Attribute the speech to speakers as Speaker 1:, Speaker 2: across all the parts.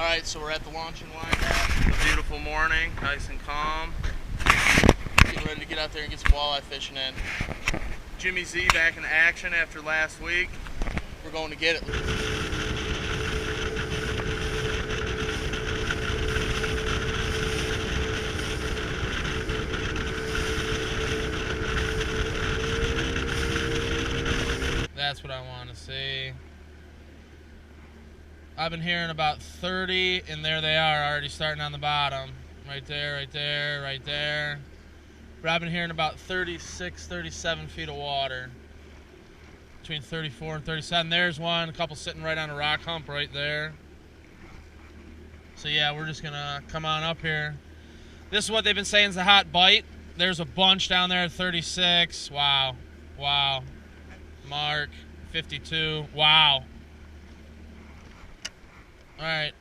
Speaker 1: Alright, so we're at the launching line now. A beautiful morning, nice and calm. Getting ready to get out there and get some walleye fishing in. Jimmy Z back in action after last week. We're going to get it. That's what I want to see. I've been hearing about 30, and there they are, already starting on the bottom. Right there, right there, right there. But I've been hearing about 36, 37 feet of water. Between 34 and 37. There's one, a couple sitting right on a rock hump right there. So yeah, we're just gonna come on up here. This is what they've been saying is a hot bite. There's a bunch down there at 36. Wow. Wow. Mark, 52. Wow. Alright.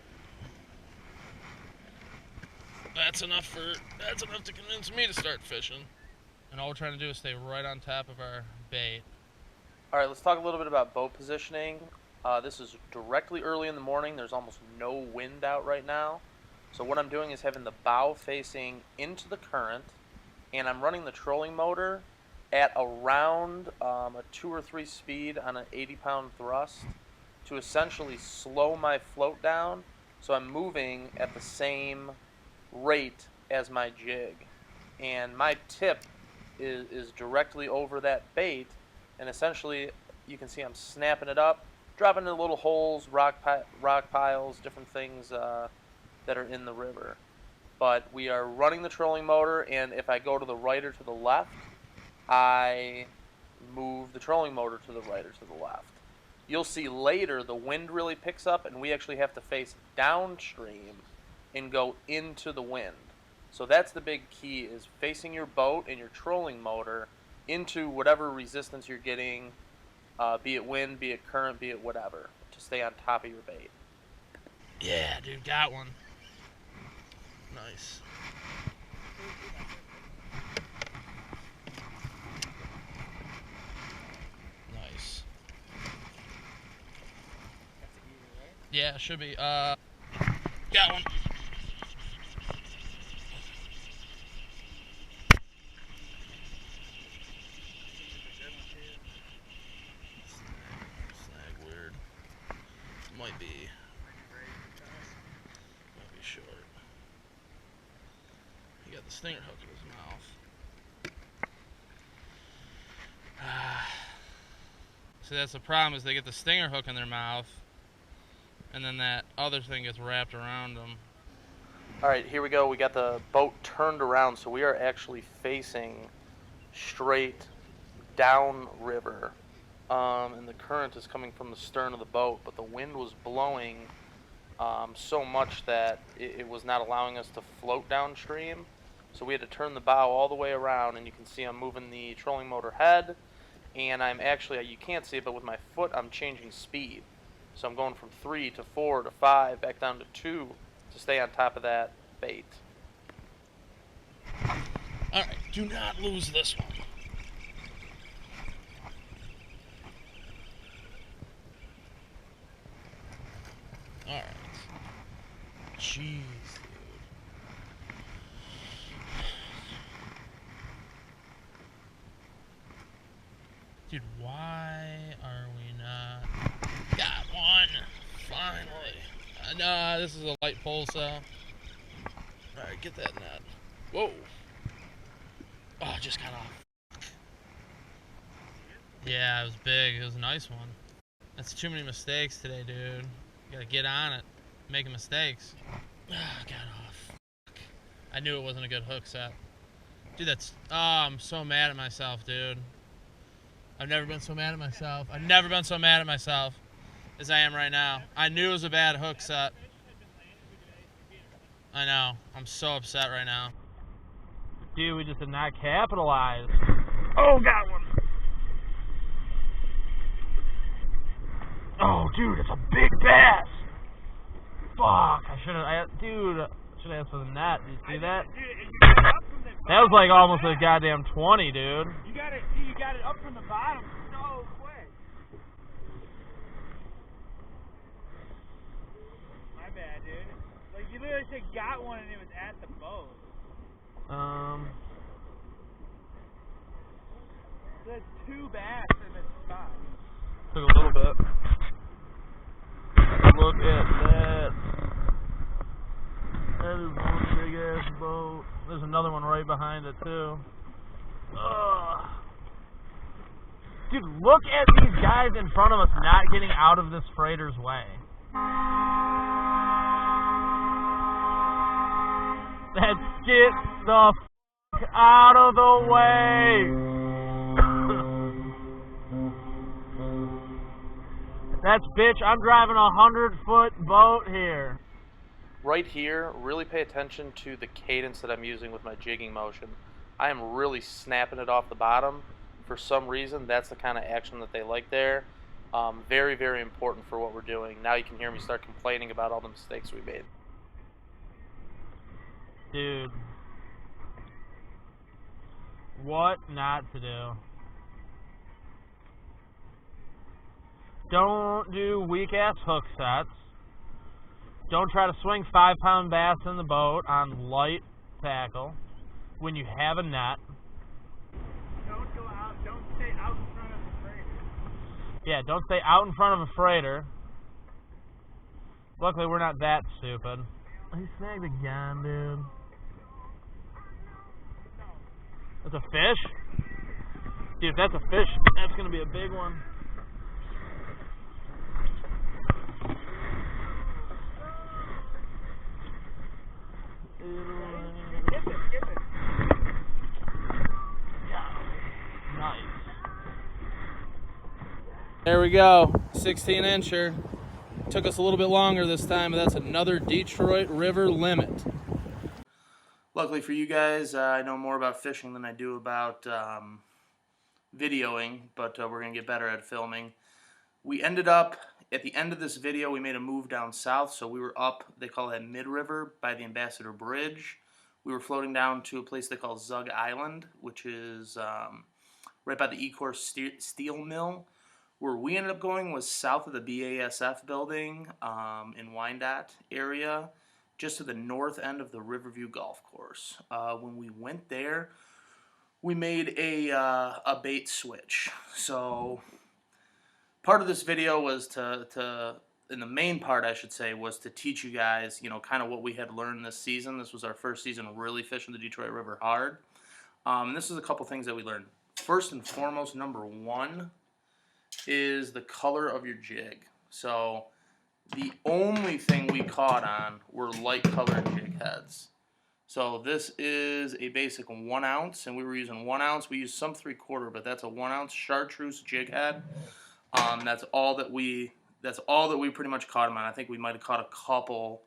Speaker 1: That's enough to convince me to start fishing. And all we're trying to do is stay right on top of our bait. Alright, let's talk a little bit about boat positioning. This is directly early in the morning. There's almost no wind out right now. So what I'm doing is having the bow facing into the current, and I'm running the trolling motor at around a 2 or 3 speed on an 80-pound thrust to essentially slow my float down, so I'm moving at the same rate as my jig. And my tip is directly over that bait, and essentially you can see I'm snapping it up, dropping in little holes, rock piles, different things that are in the river. But we are running the trolling motor, and if I go to the right or to the left, I move the trolling motor to the right or to the left. You'll see later the wind really picks up, and we actually have to face downstream and go into the wind. So that's the big key, is facing your boat and your trolling motor into whatever resistance you're getting, be it wind, be it current, be it whatever, to stay on top of your bait. Yeah, dude, got one. Nice. Nice. Yeah, should be. Got one. Snag weird. Might be short. He got the stinger hook in his mouth. See, that's the problem, is they get the stinger hook in their mouth, and then that other thing gets wrapped around them. Alright, here we go. We got the boat turned around, so we are actually facing straight down river. And the current is coming from the stern of the boat, but the wind was blowing so much that it was not allowing us to float downstream. So we had to turn the bow all the way around, and you can see I'm moving the trolling motor head, and I'm actually, you can't see it, but with my foot I'm changing speed. So I'm going from 3 to 4 to 5, back down to 2 to stay on top of that bait. Alright, do not lose this one. Alright. Jeez, dude. Dude, why are we not... Got one! Finally. Nah, this is a light pole, so... Alright, get that net. Whoa! Oh, it just got off. Yeah, it was big. It was a nice one. That's too many mistakes today, dude. You gotta get on it. Making mistakes. Ah, got off. I knew it wasn't a good hook set. Dude, that's... Oh, I'm so mad at myself, dude. I've never been so mad at myself. I've never been so mad at myself as I am right now. I knew it was a bad hook set. I know. I'm so upset right now. Dude, we just did not capitalize. Oh, got one. Oh, dude, it's a big bass. Fuck, I should have, dude, should have asked for the net. Did you see that? That was like almost a goddamn 20, dude.
Speaker 2: You got it up from the bottom so quick. My bad, dude. You literally said got one and it was at the boat. There's 2 bass in this spot.
Speaker 1: Took a little bit. Look at that. That is one big ass boat. There's another one right behind it too. Ugh. Dude, look at these guys in front of us not getting out of this freighter's way. Let's get the f out of the way. That's bitch, I'm driving a 100-foot boat here. Right here, really pay attention to the cadence that I'm using with my jigging motion. I am really snapping it off the bottom. For some reason, that's the kind of action that they like there. Very, very important for what we're doing. Now you can hear me start complaining about all the mistakes we made. Dude. What not to do? Don't do weak-ass hook sets. Don't try to swing 5-pound bass in the boat on light tackle when you have a net.
Speaker 2: Don't go out. Don't stay out in front of the freighter.
Speaker 1: Yeah, don't stay out in front of a freighter. Luckily, we're not that stupid. He snagged again, dude. That's a fish? Dude, if that's a fish, that's going to be a big one.
Speaker 2: Get it.
Speaker 1: Nice. There we go, 16-incher. Took us a little bit longer this time, but that's another Detroit River limit. Luckily for you guys, I know more about fishing than I do about videoing, but we're going to get better at filming. We ended up, at the end of this video, we made a move down south, so we were up, they call that mid-river, by the Ambassador Bridge. We were floating down to a place they call Zug Island, which is right by the E-Course Steel Mill. Where we ended up going was south of the BASF building in Wyandotte area, just to the north end of the Riverview Golf Course. When we went there, we made a bait switch. So part of this video was and the main part I should say, was to teach you guys, you know, kind of what we had learned this season. This was our first season really fishing the Detroit River hard. And this is a couple things that we learned. First and foremost, number one, is the color of your jig. So the only thing we caught on were light colored jig heads. So this is a basic 1 ounce, and we were using 1 ounce. We used some 3/4, but that's a 1 ounce chartreuse jig head. That's all that we pretty much caught them on. I think we might have caught a couple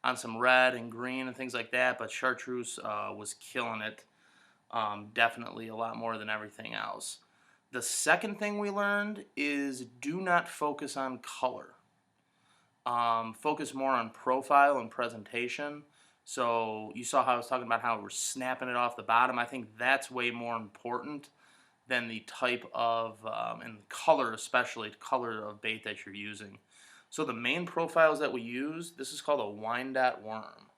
Speaker 1: on some red and green and things like that, but chartreuse was killing it. Definitely a lot more than everything else. The second thing we learned is do not focus on color. Focus more on profile and presentation. So you saw how I was talking about how we're snapping it off the bottom. I think that's way more important than the type of, and color especially, color of bait that you're using. So the main profiles that we use, this is called a Wyandotte worm.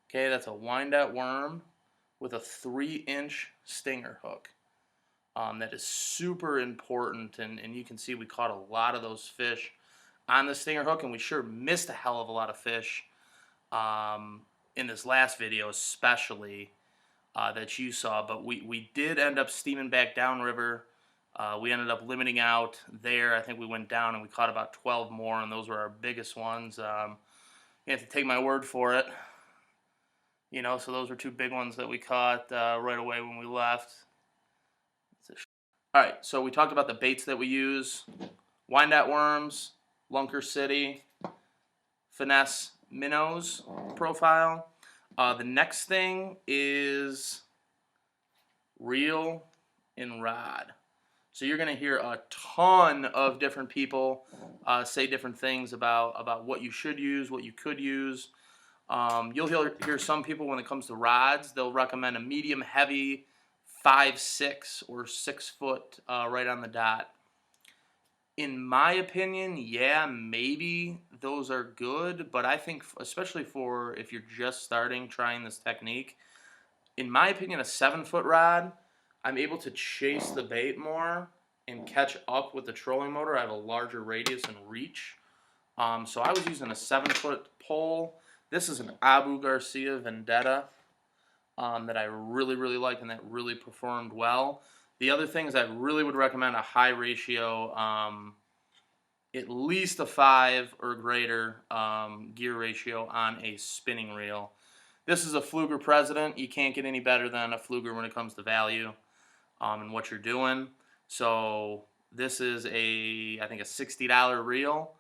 Speaker 1: Okay, that's a Wyandotte worm with a 3-inch stinger hook. That is super important, and you can see we caught a lot of those fish on the stinger hook, and we sure missed a hell of a lot of fish in this last video especially that you saw, but we did end up steaming back downriver. We ended up limiting out there. I think we went down and we caught about 12 more, and those were our biggest ones. You have to take my word for it. You know, so those were 2 big ones that we caught right away when we left. Alright, so we talked about the baits that we use. Wyandotte worms, Lunker City, finesse minnows profile. The next thing is reel and rod. So you're going to hear a ton of different people say different things about what you should use, what you could use. You'll hear some people when it comes to rods, they'll recommend a medium heavy 5'6" or 6 foot right on the dot.
Speaker 3: In my opinion, yeah, maybe those are good, but I think especially for if you're just starting trying this technique, in my opinion, a 7-foot rod, I'm able to chase the bait more and catch up with the trolling motor. I have a larger radius and reach. So I was using a 7-foot pole. This is an Abu Garcia Vendetta that I really, really like and that really performed well. The other thing is I really would recommend a high ratio, at least a 5 or greater gear ratio on a spinning reel. This is a Fluger President. You can't get any better than a Fluger when it comes to value and what you're doing. So this is I think a $60 reel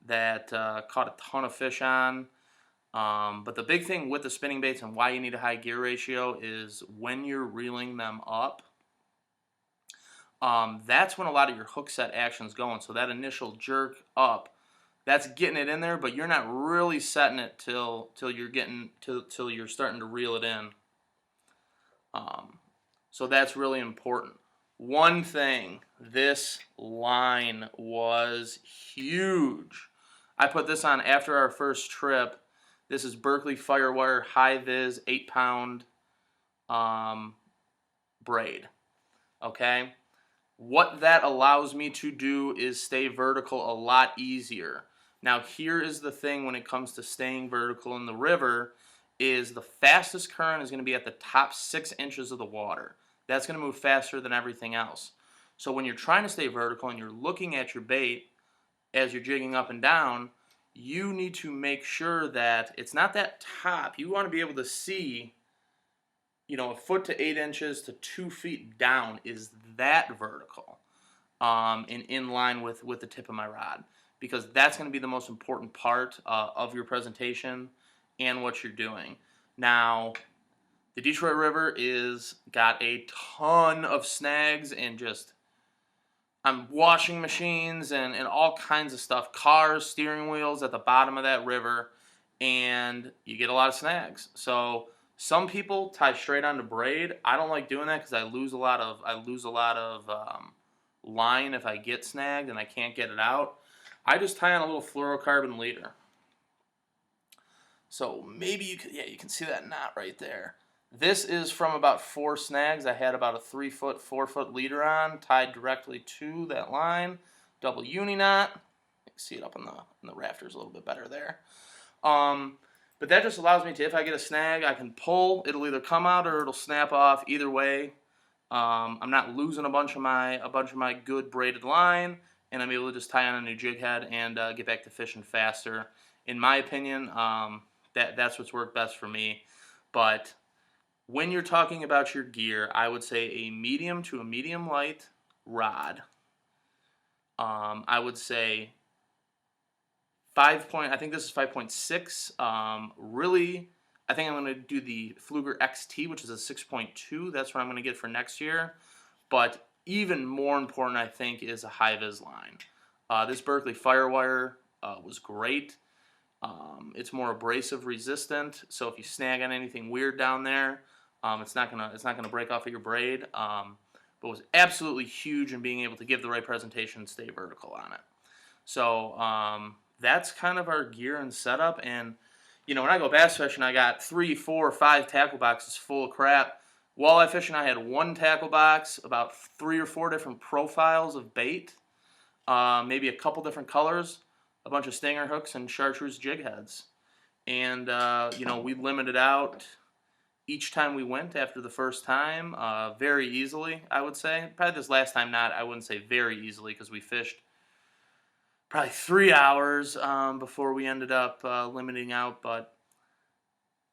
Speaker 3: that caught a ton of fish on. But the big thing with the spinning baits and why you need a high gear ratio is when you're reeling them up, that's when a lot of your hook set action's going. So that initial jerk up, that's getting it in there, but you're not really setting it till you're starting to reel it in. So that's really important. One thing, this line was huge. I put this on after our first trip. This is Berkley Firewire High Vis 8-pound braid. Okay? What that allows me to do is stay vertical a lot easier. Now here is the thing when it comes to staying vertical in the river is the fastest current is going to be at the top 6 inches of the water. That's going to move faster than everything else. So when you're trying to stay vertical and you're looking at your bait as you're jigging up and down, you need to make sure that it's not that top. You want to be able to see, a foot to 8 inches to 2 feet down is that vertical and in line with the tip of my rod, because that's going to be the most important part of your presentation and what you're doing. Now, the Detroit River got a ton of snags and just washing machines and all kinds of stuff, cars, steering wheels at the bottom of that river, and you get a lot of snags. So some people tie straight onto braid. I don't like doing that because I lose a lot of line if I get snagged and I can't get it out. I just tie on a little fluorocarbon leader. So maybe you can see that knot right there. This is from about 4 snags. I had about a 3-foot, 4-foot leader on, tied directly to that line, double uni knot. You can see it up in the rafters a little bit better there. But that just allows me to, if I get a snag, I can pull. It'll either come out or it'll snap off. Either way, I'm not losing a bunch of my good braided line, and I'm able to just tie on a new jig head and get back to fishing faster. In my opinion, that's what's worked best for me. But when you're talking about your gear, I would say a medium to a medium light rod. I would say I think this is 5.6. Really, I think I'm going to do the Fluger XT, which is a 6.2. That's what I'm going to get for next year. But even more important, I think, is a high vis line. This Berkley Firewire was great. It's more abrasive resistant, so if you snag on anything weird down there, it's not gonna break off of your braid. But was absolutely huge in being able to give the right presentation and stay vertical on it. So that's kind of our gear and setup. And when I go bass fishing, I got 3, 4, 5 tackle boxes full of crap. Walleye fishing, I had 1 tackle box, about 3 or 4 different profiles of bait, maybe a couple different colors, a bunch of stinger hooks and chartreuse jig heads. And we limited out each time we went after the first time very easily, I would say. Probably this last time I wouldn't say very easily, because we fished probably 3 hours before we ended up limiting out. But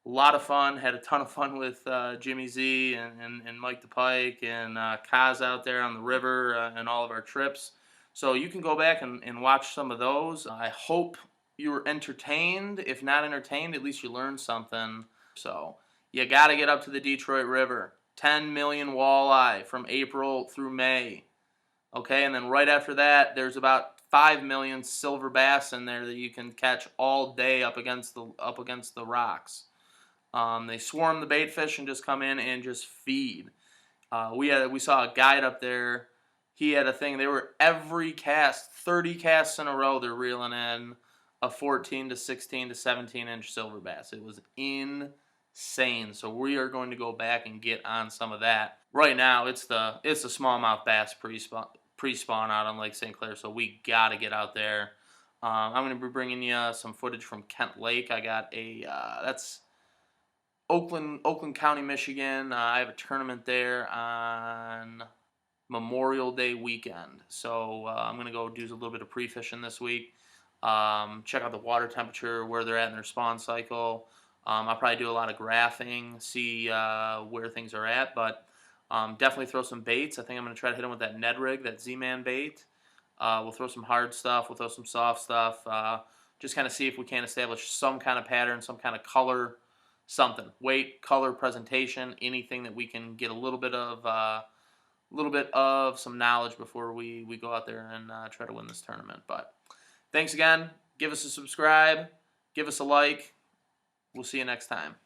Speaker 3: a lot of fun. Had a ton of fun with Jimmy Z and Mike the Pike and Kaz out there on the river and all of our trips. So you can go back and watch some of those. I hope you were entertained. If not entertained, at least you learned something. So you got to get up to the Detroit River. 10 million walleye from April through May. Okay, and then right after that, there's about 5 million silver bass in there that you can catch all day up against the rocks. They swarm the bait fish and just come in and just feed. We saw a guide up there. he had a thing. They were every cast, 30 casts in a row, they're reeling in a 14 to 16 to 17-inch silver bass. It was insane. So we are going to go back and get on some of that. Right now, it's the smallmouth bass pre-spawn out on Lake St. Clair. So we got to get out there. I'm going to be bringing you some footage from Kent Lake. I got that's Oakland County, Michigan. I have a tournament there on Memorial Day weekend. So I'm going to go do a little bit of pre-fishing this week. Check out the water temperature, where they're at in their spawn cycle. I'll probably do a lot of graphing, see where things are at, but definitely throw some baits. I think I'm going to try to hit them with that Ned rig, that Z-Man bait. We'll throw some hard stuff, we'll throw some soft stuff, just kind of see if we can establish some kind of pattern, some kind of color, something. Weight, color, presentation, anything that we can get a little bit of some knowledge before we go out there and try to win this tournament. But thanks again. Give us a subscribe. Give us a like. We'll see you next time.